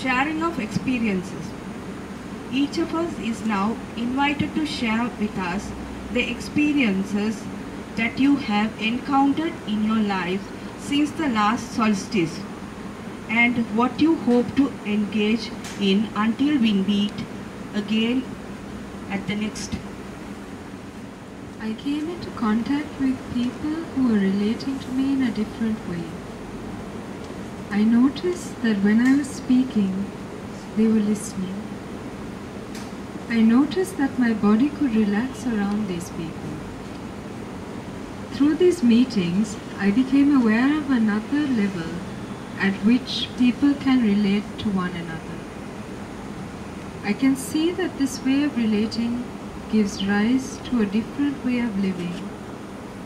sharing of experiences. Each of us is now invited to share with us the experiences that you have encountered in your lives since the last solstice, and what you hope to engage in until we meet again at the next. I came into contact with people who were relating to me in a different way. I noticed that when I was speaking, they were listening. I noticed that my body could relax around these people. Through these meetings, I became aware of another level at which people can relate to one another. I can see that this way of relating gives rise to a different way of living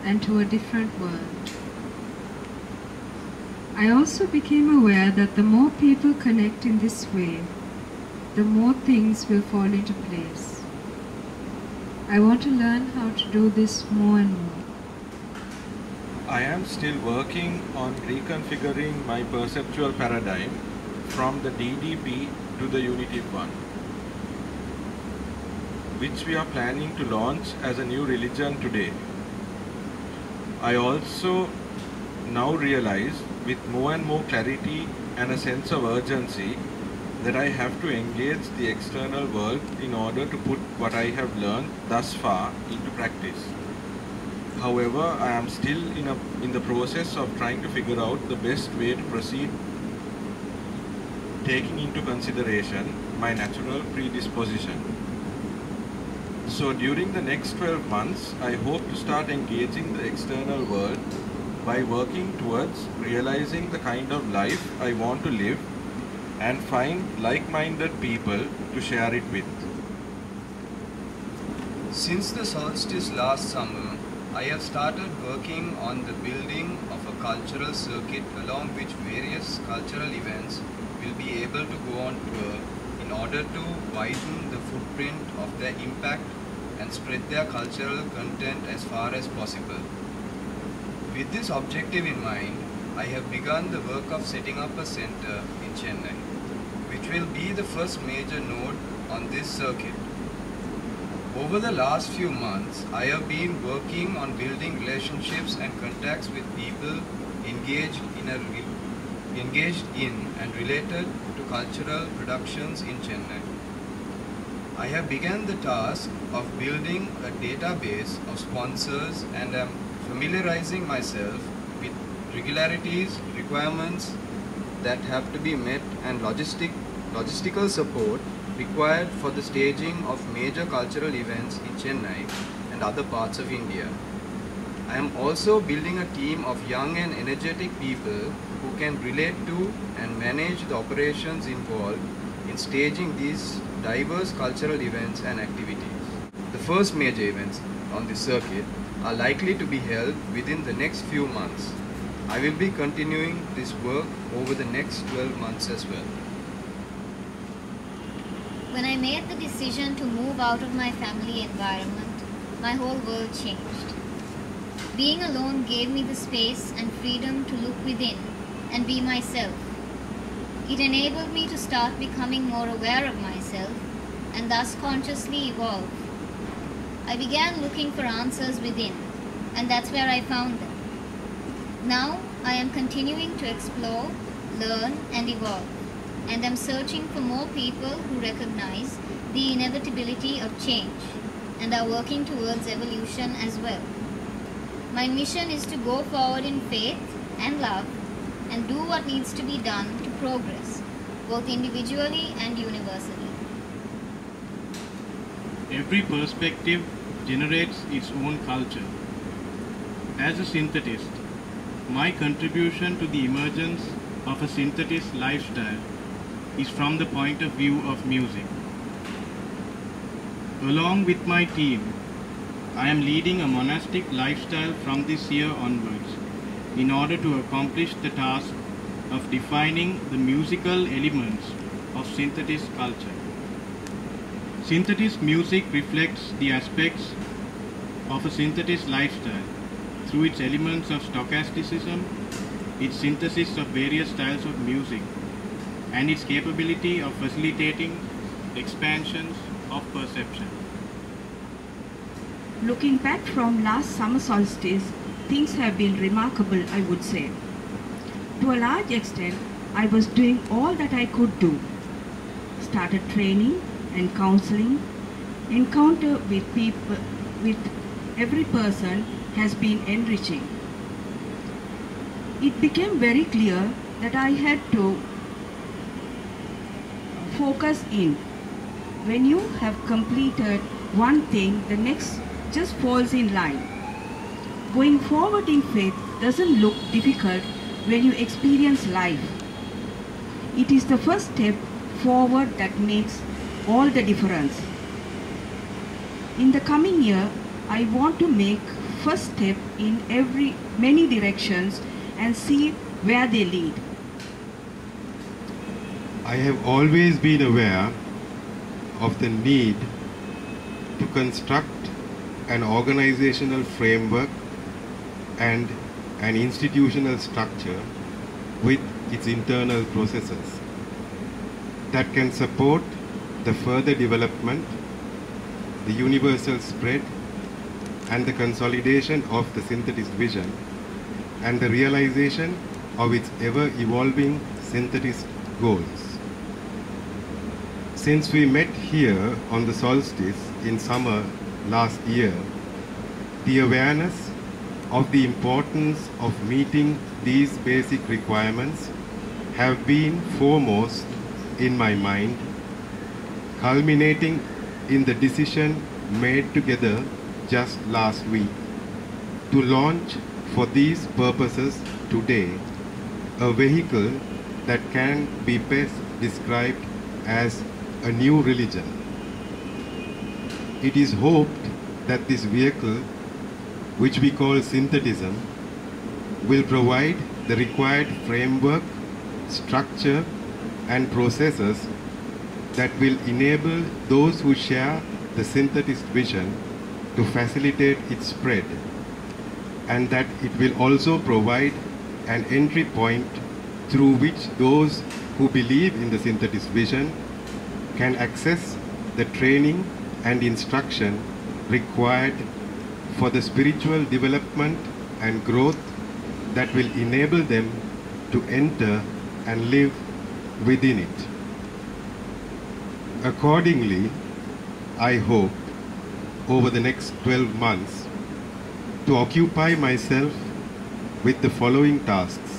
and to a different world. I also became aware that the more people connect in this way, the more things will fall into place. I want to learn how to do this more and more. I am still working on reconfiguring my perceptual paradigm from the DDP to the Unitive One, which we are planning to launch as a new religion today. I also now realize with more and more clarity and a sense of urgency that I have to engage the external world in order to put what I have learned thus far into practice. However, I am still in the process of trying to figure out the best way to proceed, taking into consideration my natural predisposition. So during the next 12 months, I hope to start engaging the external world by working towards realizing the kind of life I want to live and find like-minded people to share it with. Since the solstice last summer, I have started working on the building of a cultural circuit along which various cultural events will be able to go on tour in order to widen the footprint of their impact and spread their cultural content as far as possible. With this objective in mind, I have begun the work of setting up a center in Chennai, which will be the first major node on this circuit. Over the last few months, I have been working on building relationships and contacts with people engaged in and related to cultural productions in Chennai. I have begun the task of building a database of sponsors and am familiarizing myself with regularities, requirements that have to be met and logistical support required for the staging of major cultural events in Chennai and other parts of India. I am also building a team of young and energetic people who can relate to and manage the operations involved in staging these diverse cultural events and activities. The first major events on this circuit are likely to be held within the next few months. I will be continuing this work over the next 12 months as well. When I made the decision to move out of my family environment, my whole world changed. Being alone gave me the space and freedom to look within and be myself. It enabled me to start becoming more aware of myself and thus consciously evolve. I began looking for answers within, and that's where I found them. Now I am continuing to explore, learn and evolve, and am searching for more people who recognize the inevitability of change and are working towards evolution as well. My mission is to go forward in faith and love and do what needs to be done to progress, both individually and universally. Every perspective generates its own culture. As a synthetist, my contribution to the emergence of a synthetist lifestyle is from the point of view of music. Along with my team, I am leading a monastic lifestyle from this year onwards in order to accomplish the task of defining the musical elements of synthetist culture. Synthetist music reflects the aspects of a synthetist lifestyle through its elements of stochasticism, its synthesis of various styles of music, and its capability of facilitating expansions of perception. Looking back from last summer solstice, things have been remarkable, I would say. To a large extent, I was doing all that I could do. Started training and counseling. Encounter with people, with every person has been enriching. It became very clear that I had to focus in. When you have completed one thing, the next just falls in line. Going forward in faith doesn't look difficult when you experience life. It is the first step forward that makes all the difference. In the coming year, I want to make first step in many directions and see where they lead. I have always been aware of the need to construct an organizational framework and an institutional structure with its internal processes that can support the further development, the universal spread, and the consolidation of the synthetist vision and the realization of its ever-evolving synthetist goals. Since we met here on the solstice in summer last year, the awareness of the importance of meeting these basic requirements have been foremost in my mind, culminating in the decision made together just last week to launch for these purposes today a vehicle that can be best described as a new religion. It is hoped that this vehicle, which we call synthetism, will provide the required framework, structure, and processes that will enable those who share the synthetist vision to facilitate its spread, and that it will also provide an entry point through which those who believe in the synthetist vision can access the training and instruction required for the spiritual development and growth that will enable them to enter and live within it. Accordingly, I hope over the next 12 months to occupy myself with the following tasks.